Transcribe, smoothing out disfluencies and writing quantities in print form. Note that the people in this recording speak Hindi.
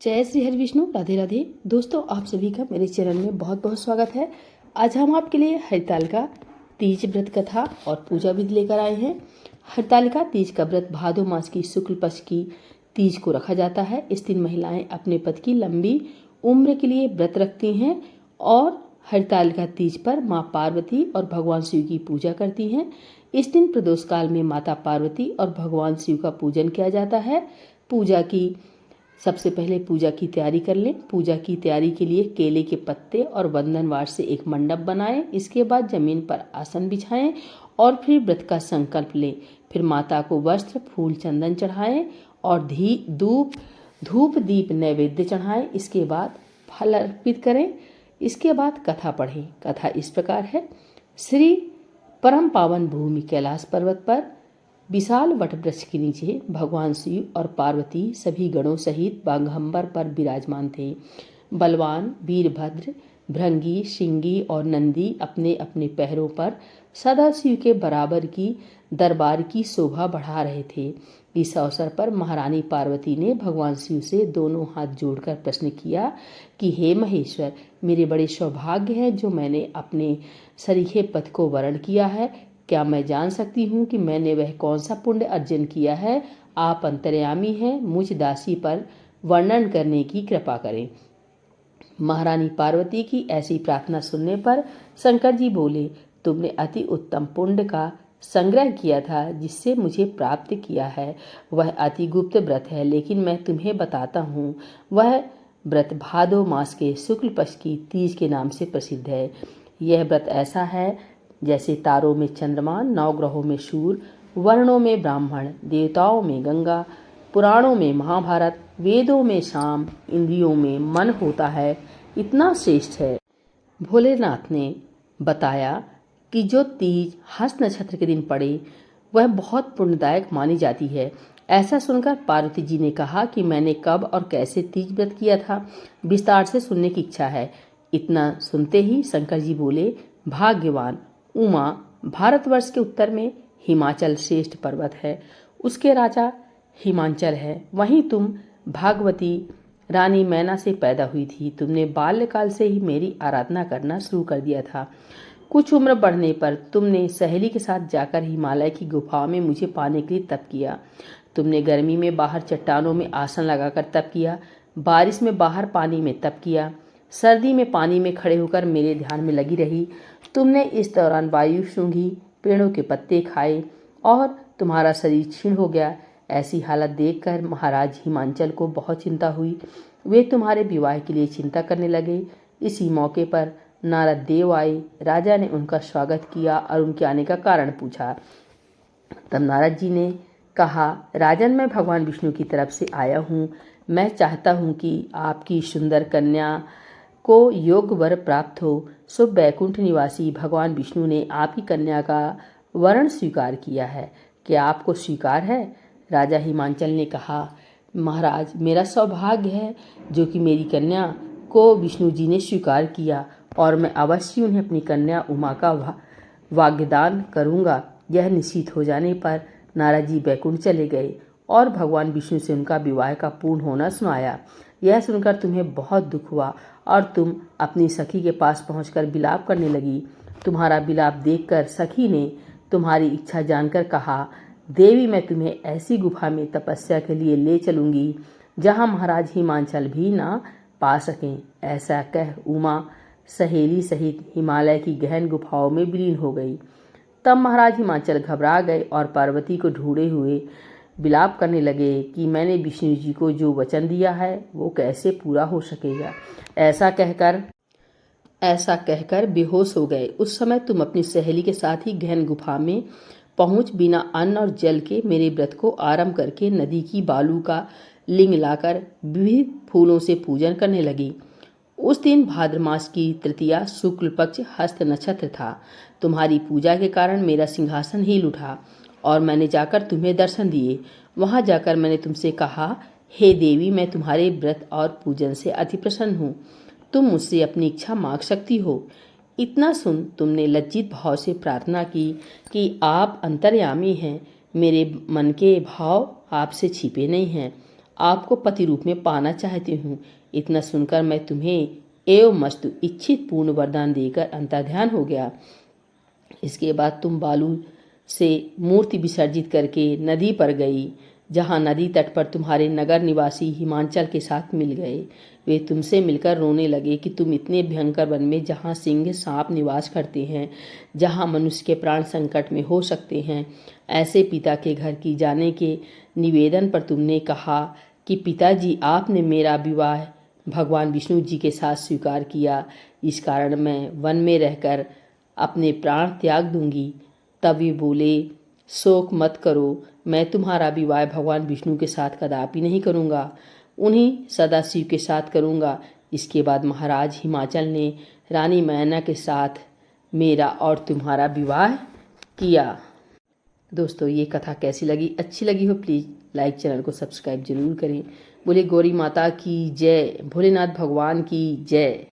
जय श्री हरि विष्णु, राधे राधे। दोस्तों, आप सभी का मेरे चैनल में बहुत बहुत स्वागत है। आज हम आपके लिए हरितालिका तीज व्रत कथा और पूजा विधि लेकर आए हैं। हरितालिका तीज का व्रत भादो मास की शुक्ल पक्ष की तीज को रखा जाता है। इस दिन महिलाएं अपने पति की लंबी उम्र के लिए व्रत रखती हैं और हरितालिका तीज पर माँ पार्वती और भगवान शिव की पूजा करती हैं। इस दिन प्रदोष काल में माता पार्वती और भगवान शिव का पूजन किया जाता है। सबसे पहले पूजा की तैयारी कर लें। पूजा की तैयारी के लिए केले के पत्ते और वंदनवार से एक मंडप बनाएं। इसके बाद जमीन पर आसन बिछाएं और फिर व्रत का संकल्प लें। फिर माता को वस्त्र, फूल, चंदन चढ़ाएं और धूप दीप नैवेद्य चढ़ाएं। इसके बाद फल अर्पित करें। इसके बाद कथा पढ़ें। कथा इस प्रकार है। श्री परम पावन भूमि कैलाश पर्वत पर विशाल वटवृक्ष के नीचे भगवान शिव और पार्वती सभी गणों सहित बाघंबर पर विराजमान थे। बलवान वीरभद्र, भृंगी, सिंगी और नंदी अपने अपने पैरों पर सदा शिव के बराबर की दरबार की शोभा बढ़ा रहे थे। इस अवसर पर महारानी पार्वती ने भगवान शिव से दोनों हाथ जोड़कर प्रश्न किया कि हे महेश्वर, मेरे बड़े सौभाग्य है जो मैंने अपने सरीखे पद को वरण किया है। क्या मैं जान सकती हूँ कि मैंने वह कौन सा पुण्य अर्जन किया है? आप अंतर्यामी हैं, मुझ दासी पर वर्णन करने की कृपा करें। महारानी पार्वती की ऐसी प्रार्थना सुनने पर शंकर जी बोले, तुमने अति उत्तम पुण्य का संग्रह किया था जिससे मुझे प्राप्त किया है। वह अति गुप्त व्रत है, लेकिन मैं तुम्हें बताता हूँ। वह व्रत भादो मास के शुक्ल पक्ष की तीज के नाम से प्रसिद्ध है। यह व्रत ऐसा है जैसे तारों में चंद्रमा, नवग्रहों में सूर्य, वर्णों में ब्राह्मण, देवताओं में गंगा, पुराणों में महाभारत, वेदों में साम, इंद्रियों में मन होता है, इतना श्रेष्ठ है। भोलेनाथ ने बताया कि जो तीज हस्त नक्षत्र के दिन पड़े वह बहुत पुण्यदायक मानी जाती है। ऐसा सुनकर पार्वती जी ने कहा कि मैंने कब और कैसे तीज व्रत किया था, विस्तार से सुनने की इच्छा है। इतना सुनते ही शंकर जी बोले, भाग्यवान उमा, भारतवर्ष के उत्तर में हिमाचल श्रेष्ठ पर्वत है, उसके राजा हिमांचल है। वहीं तुम भागवती रानी मैना से पैदा हुई थी। तुमने बाल्यकाल से ही मेरी आराधना करना शुरू कर दिया था। कुछ उम्र बढ़ने पर तुमने सहेली के साथ जाकर हिमालय की गुफाओं में मुझे पाने के लिए तप किया। तुमने गर्मी में बाहर चट्टानों में आसन लगाकर तप किया, बारिश में बाहर पानी में तप किया, सर्दी में पानी में खड़े होकर मेरे ध्यान में लगी रही। तुमने इस दौरान वायु सूंघी, पेड़ों के पत्ते खाए और तुम्हारा शरीर क्षीण हो गया। ऐसी हालत देखकर महाराज हिमांचल को बहुत चिंता हुई। वे तुम्हारे विवाह के लिए चिंता करने लगे। इसी मौके पर नारद देव आए। राजा ने उनका स्वागत किया और उनके आने का कारण पूछा। तब नारद जी ने कहा, राजन, मैं भगवान विष्णु की तरफ से आया हूँ। मैं चाहता हूँ कि आपकी सुंदर कन्या को योग वर प्राप्त हो। सो बैकुंठ निवासी भगवान विष्णु ने आपकी कन्या का वरण स्वीकार किया है। क्या आपको स्वीकार है? राजा हिमांचल ने कहा, महाराज, मेरा सौभाग्य है जो कि मेरी कन्या को विष्णु जी ने स्वीकार किया और मैं अवश्य उन्हें अपनी कन्या उमा का वाग्दान करूँगा। यह निश्चित हो जाने पर नारद जी बैकुंठ चले गए और भगवान विष्णु से उनका विवाह का पूर्ण होना सुनाया। यह सुनकर तुम्हें बहुत दुख हुआ और तुम अपनी सखी के पास पहुंचकर विलाप करने लगी। तुम्हारा विलाप देखकर सखी ने तुम्हारी इच्छा जानकर कहा, देवी, मैं तुम्हें ऐसी गुफा में तपस्या के लिए ले चलूंगी जहां महाराज हिमांचल भी ना पा सकें। ऐसा कह उमा सहेली सहित हिमालय की गहन गुफाओं में विलीन हो गई। तब महाराज हिमांचल घबरा गए और पार्वती को ढूंढे हुए विलाप करने लगे कि मैंने विष्णु जी को जो वचन दिया है वो कैसे पूरा हो सकेगा। ऐसा कहकर बेहोश हो गए। उस समय तुम अपनी सहेली के साथ ही गहन गुफा में पहुंच बिना अन्न और जल के मेरे व्रत को आरंभ करके नदी की बालू का लिंग लाकर विविध फूलों से पूजन करने लगी। उस दिन भाद्र मास की तृतीया शुक्ल पक्ष हस्त नक्षत्र था। तुम्हारी पूजा के कारण मेरा सिंहासन हिल उठा और मैंने जाकर तुम्हें दर्शन दिए। वहां जाकर मैंने तुमसे कहा, हे देवी, मैं तुम्हारे व्रत और पूजन से अति प्रसन्न हूँ। तुम मुझसे अपनी इच्छा मांग सकती हो। इतना सुन तुमने लज्जित भाव से प्रार्थना की कि आप अंतर्यामी हैं, मेरे मन के भाव आपसे छिपे नहीं हैं। आपको पति रूप में पाना चाहती हूँ। इतना सुनकर मैं तुम्हें एवं मस्तु इच्छित पूर्ण वरदान देकर अंतर्ध्यान हो गया। इसके बाद तुम बालू से मूर्ति विसर्जित करके नदी पर गई, जहाँ नदी तट पर तुम्हारे नगर निवासी हिमांचल के साथ मिल गए। वे तुमसे मिलकर रोने लगे कि तुम इतने भयंकर वन में, जहाँ सिंह सांप निवास करते हैं, जहाँ मनुष्य के प्राण संकट में हो सकते हैं, ऐसे पिता के घर की जाने के निवेदन पर तुमने कहा कि पिताजी, आपने मेरा विवाह भगवान विष्णु जी के साथ स्वीकार किया, इस कारण मैं वन में रहकर अपने प्राण त्याग दूंगी। तब वे बोले, शोक मत करो, मैं तुम्हारा विवाह भगवान विष्णु के साथ कदापि नहीं करूँगा, उन्हीं सदाशिव के साथ करूँगा। इसके बाद महाराज हिमाचल ने रानी मैना के साथ मेरा और तुम्हारा विवाह किया। दोस्तों, ये कथा कैसी लगी? अच्छी लगी हो प्लीज़ लाइक, चैनल को सब्सक्राइब जरूर करें। बोले गौरी माता की जय, भोलेनाथ भगवान की जय।